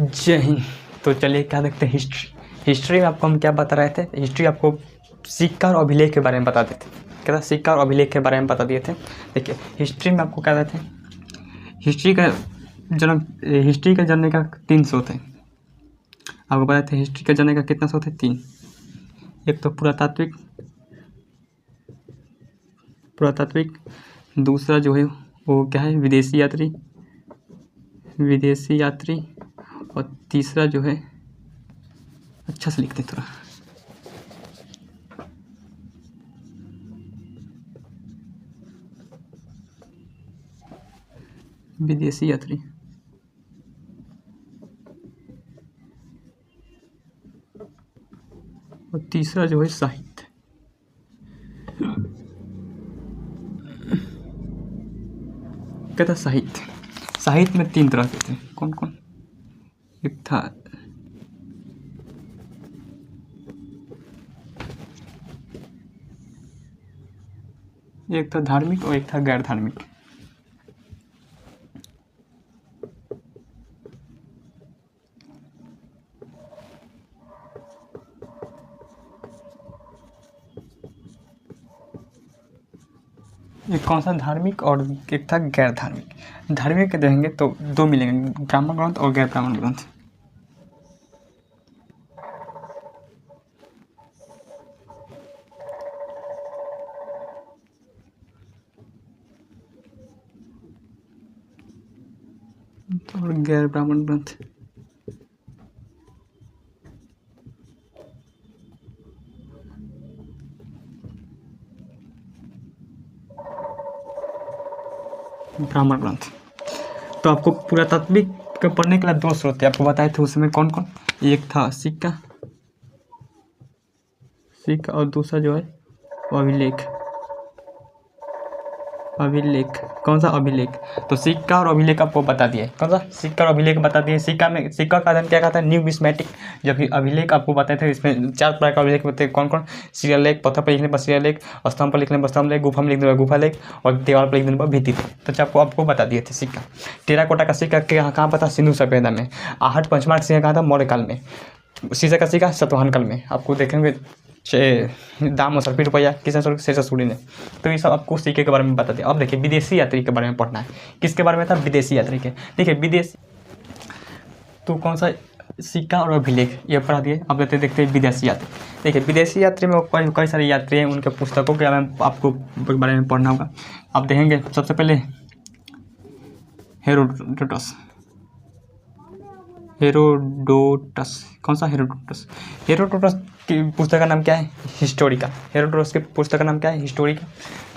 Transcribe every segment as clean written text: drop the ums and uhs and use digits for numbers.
जय हिंद। तो चलिए क्या देखते हैं हिस्ट्री में आपको हम क्या बता रहे थे। हिस्ट्री आपको सिक्का और अभिलेख के बारे में बता देते। क्या था? सिक्का और अभिलेख के बारे में बता दिए थे। देखिए हिस्ट्री में आपको क्या कहते हैं, हिस्ट्री का जनने का 3 स्रोत है। आपको बताए थे हिस्ट्री का जनने का कितना स्रोत है? 3। एक तो पुरातात्विक, दूसरा जो है वो क्या है, विदेशी यात्री, और तीसरा जो है, अच्छा से लिखते थोड़ा, विदेशी यात्री, और तीसरा जो है साहित्य। क्या था? साहित्य में 3 तरह के थे। कौन कौन? एक था धार्मिक और एक था गैर धार्मिक। एक कौन सा? धार्मिक, और एक था गैर धार्मिक। धार्मिक के देखेंगे तो 2 मिलेंगे, ब्राह्मण ग्रंथ और गैर ब्राह्मण ग्रंथ। और गैर ब्राह्मण ग्रंथ। ब्राह्मण ग्रंथ। तो आपको पुरातात्विक के पढ़ने के लिए 2 स्रोत थे, आपको बताए थे उसमें कौन कौन। एक था सिक्का और दूसरा जो है अभिलेख। कौन सा? अभिलेख। तो सिक्का और अभिलेख आपको बता दिए। कौन सा? सिक्का और अभिलेख बता दिए। सिक्का का अध्ययन क्या कहता है? न्यूमिस्मेटिक। जबकि अभिलेख आपको बताए थे, इसमें 4 प्रकार का अभिलेख बताए। कौन कौन? शिलालेख, पत्थर पर लिखने पर शिलालेख, स्तंभ पर लिखने पर स्तंभ लेख, गुफा में लिखने पर गुफा लेख, और दीवार पर लिखने पर भित्ति लेख। तो आपको बता दिए थे सिक्का। टेराकोटा का सिक्का कहाँ पर था? सिंधु सभ्यता में। आहट पंचमार्क सिक्का कहाँ था? मौर्य काल में। शीशे का सिक्का सातवाहन काल में। आपको देखेंगे दाम और ₹70 किसने शुरू? शेषासुरी ने। तो ये सब आपको सिक्के के बारे में बता दिया। अब देखिए विदेशी यात्री के बारे में पढ़ना है। किसके बारे में था? विदेशी यात्री के। देखिए विदेशी, तो कौन सा? सिक्का और अभिलेख ये पढ़ा दिए। अब देखते हैं विदेशी यात्री। देखिए विदेशी यात्री में कई सारे यात्री हैं, उनके पुस्तकों के आपको बारे में पढ़ना होगा। आप देखेंगे सबसे पहले हेरोडोटस। कौन सा? हेरोडोटस की पुस्तक का नाम क्या है? हिस्टोरिका। हेरोडोटस की पुस्तक का नाम क्या है? हिस्टोरिका।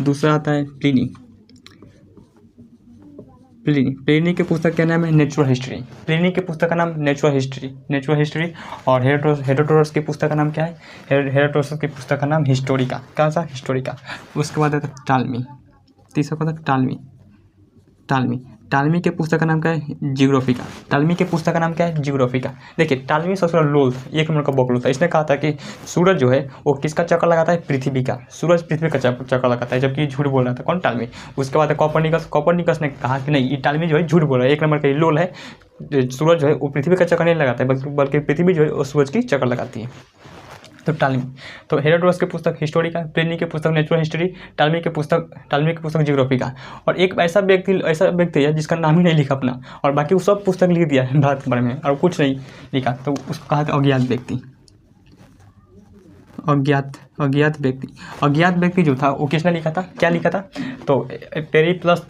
दूसरा आता है प्लिनी की पुस्तक क्या नाम है? Natural history. प्लिनी की पुस्तक का नाम नेचुरल हिस्ट्री। और हेरोडोटस की पुस्तक का नाम क्या है? हेरोडोटस की पुस्तक का नाम हिस्टोरिका। कौन सा? हिस्टोरिका। उसके बाद आता है टालमी। तीसरा कौन था? टालमी के पुस्तक का नाम क्या है? जियोग्राफिका। देखिए टालमी सबसे लोल था, 1 नंबर का बकलोल था। इसने कहा था कि सूरज जो है वो किसका चक्कर लगाता है? पृथ्वी का। सूरज पृथ्वी का चक्कर लगाता है, जबकि झूठ बोल रहा था। कौन? टालमी। उसके बाद कॉपरनिकस ने कहा कि नहीं, ये टालमी जो है झूठ बोल रहा है, 1 नंबर का लोल है। सूरज जो है वो पृथ्वी का चक्कर नहीं लगाता है, बल्कि पृथ्वी जो है वो सूरज की चक्कर लगाती है। तो टालमी। तो हेरोडोटस की पुस्तक हिस्टोरिका, प्लिनी की पुस्तक नेचुरल हिस्ट्री, टालमी की पुस्तक जियोग्राफिका। और एक ऐसा व्यक्ति है जिसका नाम ही नहीं लिखा अपना, और बाकी वो सब पुस्तक लिख दिया है भारत के बारे में, और कुछ नहीं लिखा। तो उसको कहा था अज्ञात व्यक्ति। अज्ञात व्यक्ति जो था वो किसने लिखा था? क्या लिखा था? तो पेरिप्लस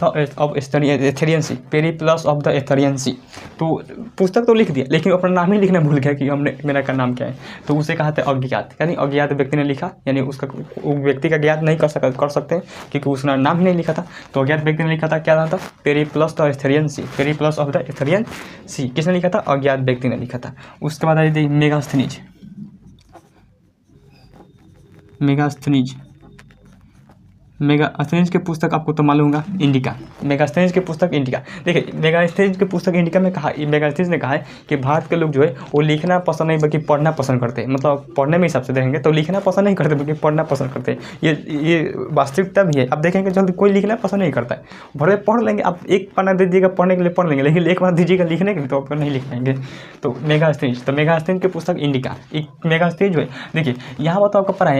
ऑफ द एथेरियंसी। तो पुस्तक तो लिख दिया, लेकिन अपना नाम ही लिखना भूल गया कि मेरा का नाम क्या है। तो उसे कहा था अज्ञात। यानी अज्ञात व्यक्ति ने लिखा, यानी उसका व्यक्ति का ज्ञात नहीं कर सकते हैं, क्योंकि उसने नाम ही नहीं लिखा था। तो अज्ञात व्यक्ति ने लिखा था। क्या नाम था? Periplus of the Erythraean Sea. किसने लिखा था? अज्ञात व्यक्ति ने लिखा था। उसके बाद आई मेगास्थनीज। मेगास्थनीज की पुस्तक आपको तो मालूम होगा, इंडिका। मेगास्थनीज की पुस्तक इंडिका। देखिए मेगास्थनीज की पुस्तक इंडिका में कहा, मेगास्थनीज ने कहा है कि भारत के लोग जो है वो लिखना पसंद नहीं बल्कि पढ़ना पसंद करते हैं। मतलब पढ़ने में हिसाब से देखेंगे तो लिखना पसंद नहीं करते बल्कि पढ़ना पसंद करते हैं। ये वास्तविकता भी है। अब देखेंगे जल्दी कोई लिखना पसंद नहीं करता है, भले पढ़ लेंगे। आप एक पन्ना दे दीजिएगा पढ़ने के लिए पढ़ लेंगे, लेकिन एक पन्ना दीजिएगा लिखने के लिए तो आपको नहीं लिख पाएंगे। तो मेगास्थनीज, तो मेगास्थनीज की पुस्तक इंडिका। एक मेगास्थनीज जो है, देखिए यहाँ पर तो आपको पढ़ा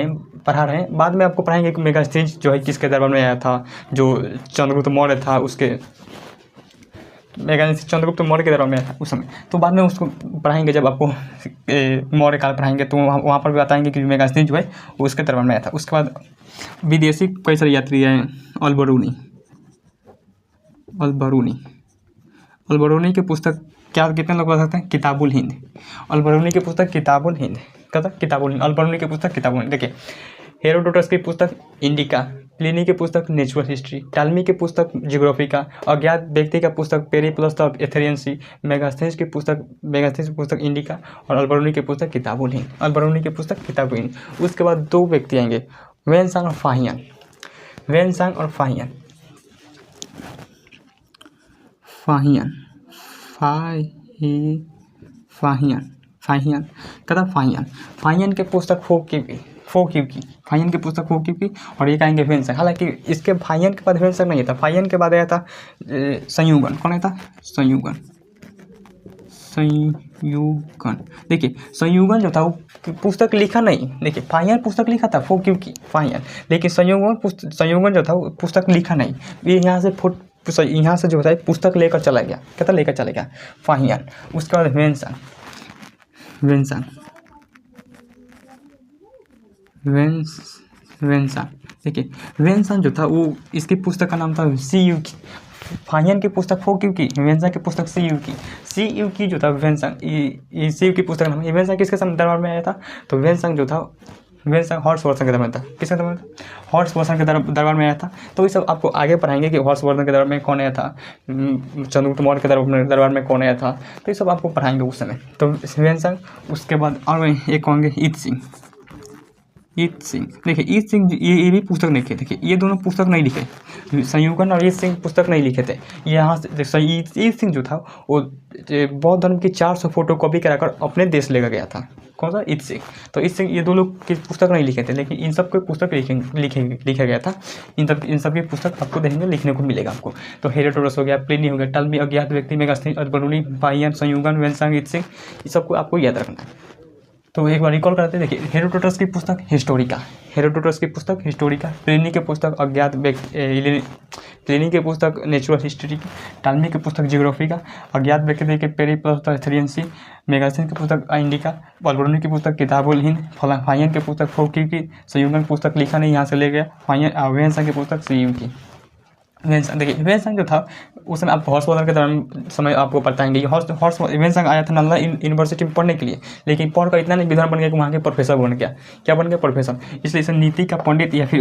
रहे हैं, बाद में आपको पढ़ाएंगे कि मेगास्थनीज जो है किसके दरबार में आया था। जो चंद्रगुप्त मौर्य था उसके, मेगास्थनीज चंद्रगुप्त मौर्य के दरबार में आया था उस समय। तो बाद में उसको पढ़ाएंगे, जब आपको मौर्य काल पढ़ाएंगे तो वहाँ पर भी बताएंगे कि मेगास्थनीज जो है वो उसके दरबार में आया था। उसके बाद विदेशी कई सारे यात्री आए, अलबरूनी की पुस्तक क्या कितने लोग बता सकते हैं? किताबुल हिंद। अलबरूनी की पुस्तक किताबुल हिंद, किताबुल हिंद। अलबरूनी की पुस्तक किताबुल हिंद। देखिए हेरोडोटस की पुस्तक इंडिका, प्लिनी की पुस्तक नेचुरल हिस्ट्री, टालमी की पुस्तक जियोग्राफिका, अज्ञात व्यक्ति का पुस्तक पेरिप्लस ऑफ एथेरियन सी, मेगास्थनीज की पुस्तक इंडिका और अलबरूनी की पुस्तक किताबुल हिंद। अलबरूनी की पुस्तक किताबुल हिंद। उसके बाद दो व्यक्ति आएंगे, वेनसांग और फाहियान। वेनसांग और फाहियान, फाहियान फाहियान के पुस्तक फाहियान की पुस्तक की। और एक आएंगे वेनसांग। हालांकि इसके फाहियान के बाद वेनसांग नहीं था, फाहियान के बाद आया था संयुगन। कौन आया था? संयुगन। देखिए संयुगन जो था वो पुस्तक लिखा नहीं। देखिए फाहियान पुस्तक लिखा था की फाहियान, लेकिन संयुगन जो था वो पुस्तक लिखा नहीं। ये यहाँ से जो होता है पुस्तक लेकर चला गया, कहता लेकर चला गया फाहियान। उसके बाद वेनसांग। देखिए वेनसांग जो था वो, इसकी पुस्तक का नाम था CU की। फाहियान की पुस्तक की, वेनसांग की पुस्तक CU की जो था वेनसांग, ये CU की पुस्तक नाम है। वेनसांग किसके दरबार में आया था? तो वेनसांग जो था वेनसांग हर्षवर्धन के दरबार में था। किसके दरबार में? हर्षवर्धन के दरबार में आया था। तो ये सब आपको आगे पढ़ाएंगे कि हर्षवर्धन के दरबार में कौन आया था, चंद्रगुप्त मौर्य के दरबार में कौन आया था। तो ये सब आपको पढ़ाएंगे उस समय। तो वेनसांग। उसके बाद और एक होंगे ईत सिंह। देखिए ईत सिंह ये भी पुस्तक नहीं लिखे। देखिए ये दोनों पुस्तक नहीं लिखे, संयुगन और ईत सिंह पुस्तक नहीं लिखे थे। यहाँ से ईत सिंह जो था वो बौद्ध धर्म की 400 फोटोकॉपी कराकर अपने देश लेकर गया था। कौन सा? ईत सिंह। तो ईत सिंह ये दो लोग की पुस्तक नहीं लिखे थे, लेकिन इन सब के पुस्तक लिखा गया था। इन सब की पुस्तक आपको देखेंगे लिखने को मिलेगा आपको। तो हेरोडोटस हो गया, प्लिनी हो गया, टालमी, अज्ञात व्यक्ति, मेगास्थनीज, अलबरूनी, फाहियान, संयुगन, वेनसांग, ईत सिंह, ये सबको आपको याद रखना है। तो एक बार रिकॉल करते हैं। देखिए हेरोडोटस की पुस्तक हिस्टोरिका, प्लिनी की पुस्तक अज्ञात व्यक्ति, प्लिनी की पुस्तक नेचुरल हिस्ट्री, टालमी की पुस्तक जियोग्राफिका, अज्ञात व्यक्ति के पेरिप्लस ऑफ एथेरियन सी, मेगास्थनीज की पुस्तक इंडिका, अलबरूनी की पुस्तक किताबुल हिंद, फाहियान की पुस्तक की, संयुगन की पुस्तक लिखा नहीं यहाँ से ले गया, वेनसांग की पुस्तक CU की। देखिए वेनसांग जो था उस समय आपको हर्षवर्धन के दौरान समय आपको बताएंगे। वेनसांग आया था नालंदा यूनिवर्सिटी में पढ़ने के लिए, लेकिन पढ़कर इतना नहीं विद्वान बन गया कि वहाँ के प्रोफेसर बन गया। क्या बन गया? प्रोफेसर। इसलिए इसे नीति का पंडित या फिर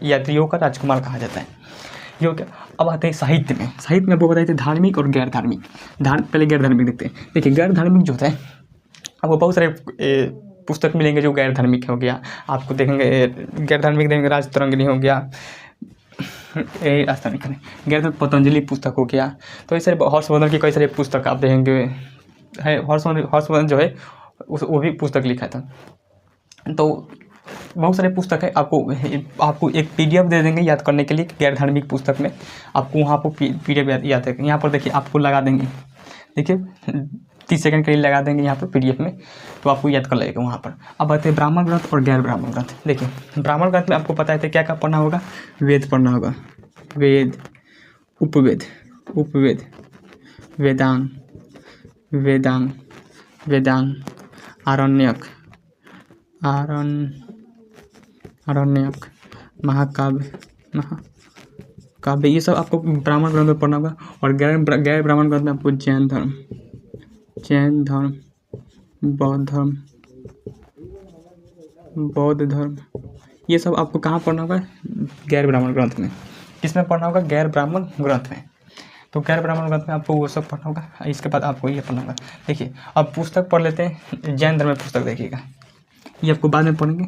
यात्रियों का राजकुमार कहा जाता है। ये क्या? अब आते हैं साहित्य में। आपको बताए थे धार्मिक और गैर धार्मिक। पहले गैर धार्मिक देखते हैं। देखिए गैर धार्मिक जो होता है आपको बहुत सारे पुस्तक मिलेंगे जो गैर धार्मिक हो गया। आपको देखेंगे गैर धार्मिक देखेंगे राजतरंगिणी हो गया, गैर पतंजलि पुस्तक हो गया। तो इस हर्षवर्धन की कई सारे पुस्तक आप देखेंगे है। हर्षवर्धन जो है वो भी पुस्तक लिखा था। तो बहुत सारे पुस्तक है। आपको एक PDF दे देंगे याद करने के लिए गैर धार्मिक पुस्तक में। आपको वहाँ पर PDF याद है। यहाँ पर देखिए आपको लगा देंगे, देखिए 30 सेकंड के लिए लगा देंगे यहाँ पर PDF में, तो आपको याद कर लगेगा वहाँ पर। अब आते हैं ब्राह्मण ग्रंथ और गैर ब्राह्मण ग्रंथ। देखिए ब्राह्मण ग्रंथ में आपको पता है क्या पढ़ना होगा? वेद पढ़ना होगा, वेद, उपवेद, वेदांग, आरण्यक, महाकाव्य, ये सब आपको ब्राह्मण ग्रंथ में पढ़ना होगा। और गैर ब्राह्मण ग्रंथ में आपको जैन धर्म, बौद्ध धर्म, ये सब आपको कहाँ पढ़ना होगा? गैर ब्राह्मण ग्रंथ में। किसमें पढ़ना होगा? गैर ब्राह्मण ग्रंथ में। तो गैर ब्राह्मण ग्रंथ में आपको वो सब पढ़ना होगा। इसके बाद आपको ये पढ़ना होगा। देखिए अब पुस्तक पढ़ लेते हैं। जैन धर्म में पुस्तक देखिएगा, ये आपको बाद में पढ़ेंगे।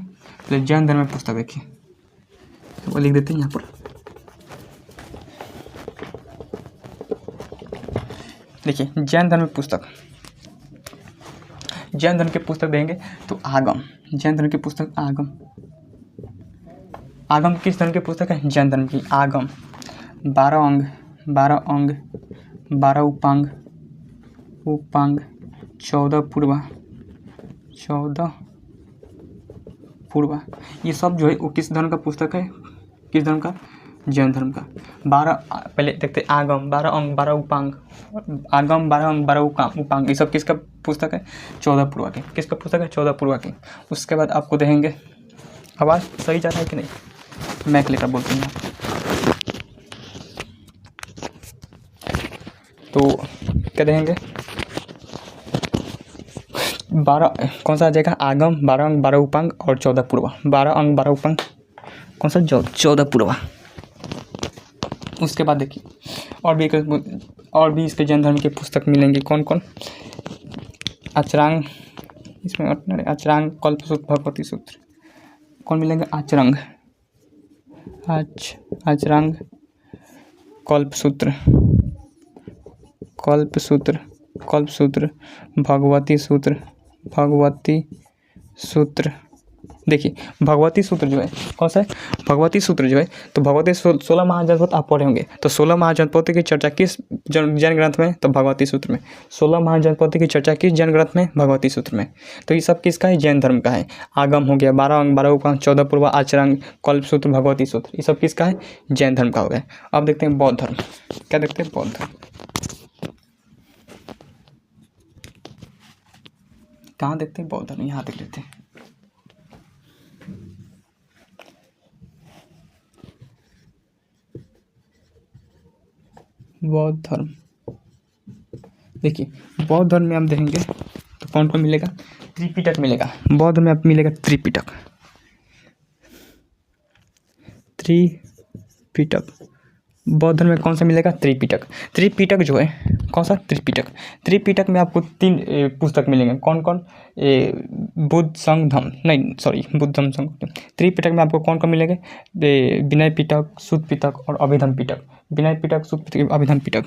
तो जैन धर्म में पुस्तक देखिए, वो लिख देते हैं यहाँ पर। देखिए जैन धर्म की पुस्तक, जैन धर्म की पुस्तक देंगे तो आगम, जैन धर्म की पुस्तक आगम। आगम किस धर्म की पुस्तक है? जैन धर्म की। आगम 12 अंग, 12 अंग, 12 उपांग, 14 पूर्वा, 14 पूर्वा, ये सब जो है वो किस धर्म का पुस्तक है? किस धर्म का? जैन धर्म का। 12 पहले देखते आगम 12 अंग 12 उपांग, आगम 12 अंग 12 उपांग, ये सब किसका पुस्तक है? 14 पूर्वा की। किसका पुस्तक है? 14 पूर्वा की। उसके बाद आपको देखेंगे, आवाज़ सही जा रहा है कि नहीं? मैं लेकर बोलती हूँ। तो क्या देखेंगे? 12 कौन सा आ जाएगा? आगम 12 अंग 12 उपांग और 14 पूर्वा। 12 अंग 12 उपांग कौन सा? 14 पूर्वा। उसके बाद देखिए और भी इसके जैन धर्म की पुस्तक मिलेंगी। कौन कौन? आचरांग, इसमें आचरांग, कल्पसूत्र, भगवती सूत्र। कौन मिलेंगे? आचरंग, आचरांग, कल्पसूत्र, भगवती सूत्र, भगवती सूत्र। देखिए भगवती सूत्र जो है कौन सा है? भगवती सूत्र जो है, तो भगवती 16 महाजनपद आप पढ़े होंगे। तो 16 महाजनपद की चर्चा किस जैन ग्रंथ में? तो भगवती सूत्र में। 16 महाजनपद की चर्चा किस जैन ग्रंथ में? भगवती सूत्र में। तो ये सब किसका है? जैन धर्म का है। आगम हो गया, 12 अंग 12 उपांग, 14 पूर्वा, आचरंग, कल्पसूत्र, भगवती सूत्र, ये सब किसका है? जैन धर्म का हो गया। अब देखते हैं बौद्ध धर्म। क्या देखते हैं? बौद्ध धर्म। कहाँ देखते हैं बौद्ध धर्म? यहाँ देख लेते हैं। बौद्ध धर्म, देखिए बौद्ध धर्म में हम देखेंगे तो कौन कौन मिलेगा? त्रिपिटक मिलेगा। बौद्ध में आप मिलेगा त्रिपिटक, त्रिपिटक। बौद्ध धर्म में कौन सा मिलेगा? त्रिपिटक। त्रिपिटक जो है कौन सा? त्रिपिटक में आपको 3 पुस्तक मिलेंगे। कौन कौन? बुद्ध संग धम्म, नहीं सॉरी, बुद्ध धम्म संग। त्रिपिटक में आपको कौन कौन मिलेंगे? विनय पिटक, सुत्त पिटक और अभिधम्म पिटक। विनय पिटक, सुत्त पिटक, अभिधम्म पिटक।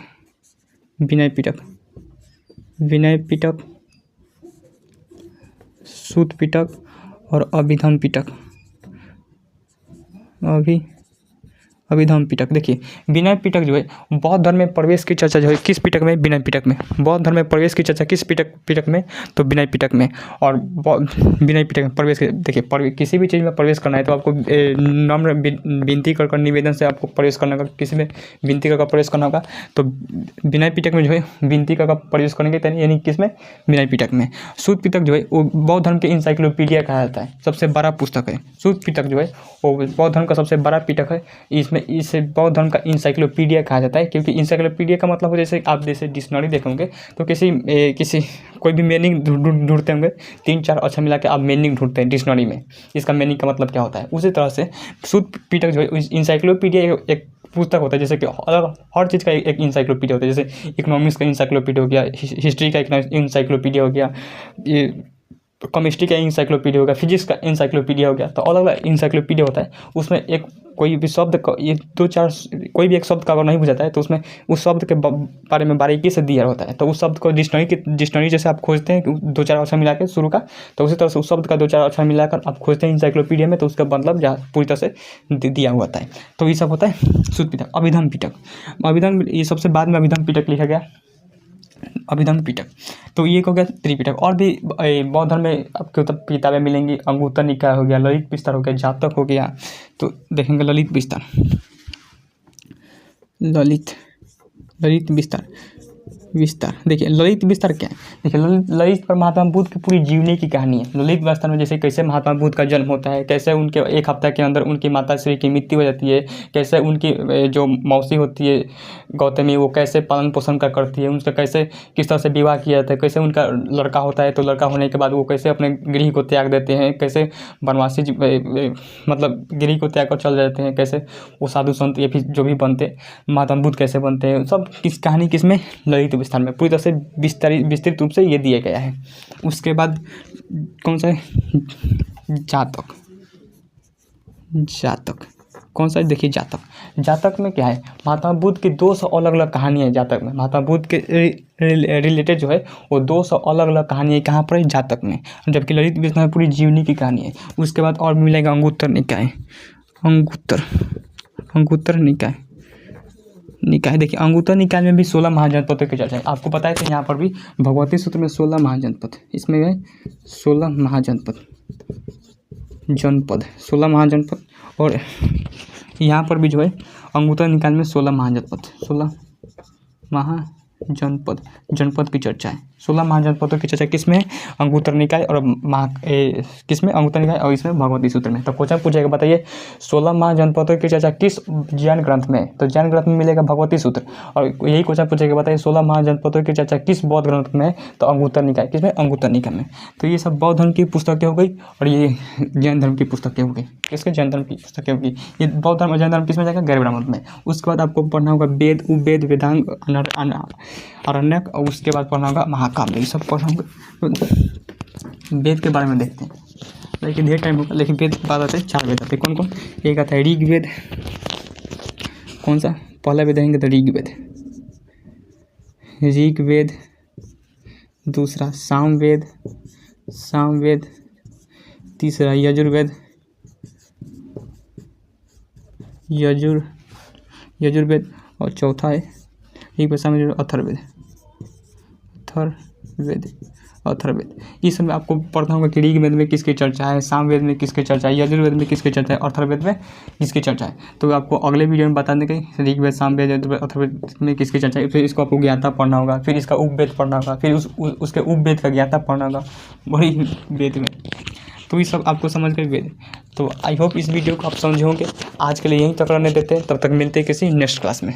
विनय पिटक, सुत्त पिटक और अभिधम्म पिटक, अभिधम्म पिटक। देखिए विनय पिटक जो है बौद्ध धर्म में प्रवेश की चर्चा जो है किस पिटक में? विनय पिटक में। बौद्ध धर्म में प्रवेश की चर्चा किस पिटक में? तो विनय पिटक में। और विनय पिटक में प्रवेश, देखिए किसी भी चीज़ में प्रवेश करना है तो आपको नम्र विनती कर निवेदन से आपको प्रवेश करना होगा। किसी में विनती कर प्रवेश करना होगा तो विनय पिटक में जो है विनती कर प्रवेश करेंगे, यानी किस में? विनय पिटक में। सुत्त पिटक जो है वो बौद्ध धर्म के इंसाइक्लोपीडिया कहा जाता है, सबसे बड़ा पुस्तक है। सुत्त पिटक जो है वो बौद्ध धर्म का सबसे बड़ा पिटक है। इसमें इसे बौद्ध धर्म का इंसाइक्लोपीडिया कहा जाता है, क्योंकि इंसाइक्लोपीडिया का मतलब जैसे आप जैसे डिक्शनरी देखोगे तो किसी कोई भी मीनिंग ढूंढते होंगे, 3-4 अक्षर मिला के आप मीनिंग ढूंढते हैं डिक्शनरी में, इसका मीनिंग का मतलब क्या होता है। उसी तरह से सुत्त पिटक जो है इंसाइक्लोपीडिया एक पुस्तक होता है, जैसे कि अलग हर चीज़ का एक इंसाइक्लोपीडिया होता है। जैसे इकोनॉमिक्स का इंसाइक्लोपीडिया हो गया, हिस्ट्री का इंसाइक्लोपीडिया हो गया, ये केमिस्ट्री का इंसाइक्लोपीडिया हो गया, फिजिक्स का इंसाइक्लोपीडिया हो गया। तो अलग अलग इंसाइक्लोपीडिया होता है। उसमें एक कोई भी शब्द का ये 2-4 कोई भी एक शब्द का अगर नहीं बुझाता है तो उसमें उस शब्द के बारे में बारीकी से दिया होता है। तो उस शब्द को डिक्शनरी जैसे आप खोजते हैं 2-4 अक्षर मिला के शुरू का, तो उसी तरह से उस शब्द का 2-4 अक्षर मिलाकर आप खोजते हैं इंसाइक्लोपीडिया में, तो उसका मतलब पूरी तरह से दिया हुआ होता है। तो ये सब होता है सुत्त पिटक। अभिधम्म पिटक, ये सबसे बाद में अभिधम्म पिटक लिखा गया, अभिधम्म पिटक। तो ये हो गया त्रिपिटक। और भी बौद्ध धर्म में आपको किताबें मिलेंगी। अंगुत्तर निकाय हो गया, ललित विस्तार हो गया, जातक हो गया। तो देखेंगे ललित विस्तार, ललित विस्तार। देखिए ललित विस्तार क्या है? देखिए ललित पर महात्मा बुद्ध की पूरी जीवनी की कहानी है। ललित विस्तार में जैसे कैसे महात्मा बुद्ध का जन्म होता है, कैसे उनके 1 हफ्ता के अंदर उनकी माता श्री की मृत्यु हो जाती है, कैसे उनकी जो मौसी होती है गौतमी वो कैसे पालन पोषण करती है, उनसे कैसे किस तरह से विवाह किया जाता है, कैसे उनका लड़का होता है तो लड़का होने के बाद वो कैसे अपने गृह को त्याग देते हैं, कैसे वनवासी मतलब गृह को त्याग कर चल जाते हैं, कैसे वो साधु संत या फिर जो भी बनते महात्मा बुद्ध कैसे बनते हैं, सब किस कहानी किसमें? ललित विस्तार में। पूरी तरह से विस्तृत रूप से ये दिया गया है। उसके बाद कौन सा है? जातक। कौन सा? देखिए जातक। जातक में क्या है, महात्मा बुद्ध की 200 अलग अलग कहानियाँ है जातक में। महात्मा बुद्ध के रिलेटेड जो है वो 200 अलग अलग कहानियाँ कहाँ पर है? जातक में। जबकि ललित विष्णु में पूरी जीवनी की कहानी है। उसके बाद और मिलेगा अंगुत्तर निकाय। अंगुत्तर निकाय देखिए, अंगुत्तर निकाय में भी 16 महाजनपदों की चर्चा है। आपको पता है कि यहाँ पर भी भगवती सूत्र में 16 महाजनपद, इसमें है 16 महाजनपद, 16 महाजनपद। और यहाँ पर भी जो है अंगुत्तर निकाय में 16 महाजनपद, 16 महाजनपद, जनपद की चर्चा है। 16 महाजनपदों की चर्चा किस में है? अंगुत्तर निकाय और किस में? अंगुत्तर निकाय और इसमें भगवती सूत्र में। तो क्वेश्चन पूछेगा, बताइए 16 महाजनपदों की चर्चा किस ज्ञान ग्रंथ में है? तो ज्ञान ग्रंथ में मिलेगा भगवती सूत्र। और यही क्वेश्चन पूछेगा, बताइए 16 महाजनपदों की चर्चा किस बौद्ध ग्रंथ में है? तो अंगुत्तर निकाय। किस में? अंगुत्तर निकाय में। तो ये सब बौद्ध धर्म की पुस्तकें हो गई और ये जैन धर्म की पुस्तकें हो गई। किसके? जैन धर्म की पुस्तकें होगी। ये बौद्ध धर्म और जैन धर्म किस में जाएगा? गैर ब्राह्मण में। उसके बाद आपको पढ़ना होगा वेद, उपवेद, वेदांग, आरण्यक, और उसके बाद पढ़ना होगा महाकाव्य। ये सब पढ़ना होगा। वेद के बारे में देखते हैं, लेकिन ढेर टाइम होगा। लेकिन वेद के बाद आते हैं 4 वेद आते हैं। कौन कौन? एक आता है ऋग्वेद। कौन सा? पहला वेद रहेंगे तो ऋग्वेद। दूसरा सामवेद। तीसरा यजुर्वेद, और चौथा है एक भाषा में अथर्ववेद। इस समय आपको पढ़ना होगा कि ऋग्वेद में किसकी चर्चा है, सामवेद में किसकी चर्चा है, यजुर्वेद में किसकी चर्चा है, अथर्ववेद में किसकी चर्चा है। तो आपको अगले वीडियो में बता दें कि ऋग्वेद, सामवेद, यजुर्वेद, अथर्ववेद में किसकी चर्चा है। फिर इसको आपको ज्ञाता पढ़ना होगा, फिर इसका उपवेद पढ़ना होगा, फिर उसके उपवेद का ज्ञाता पढ़ना होगा वही वेद में। तो ये सब आपको समझ कर वेद। तो आई होप इस वीडियो को आप समझे होंगे। आज के लिए यहीं तक रहने देते हैं, तब तक मिलते हैं किसी नेक्स्ट क्लास में।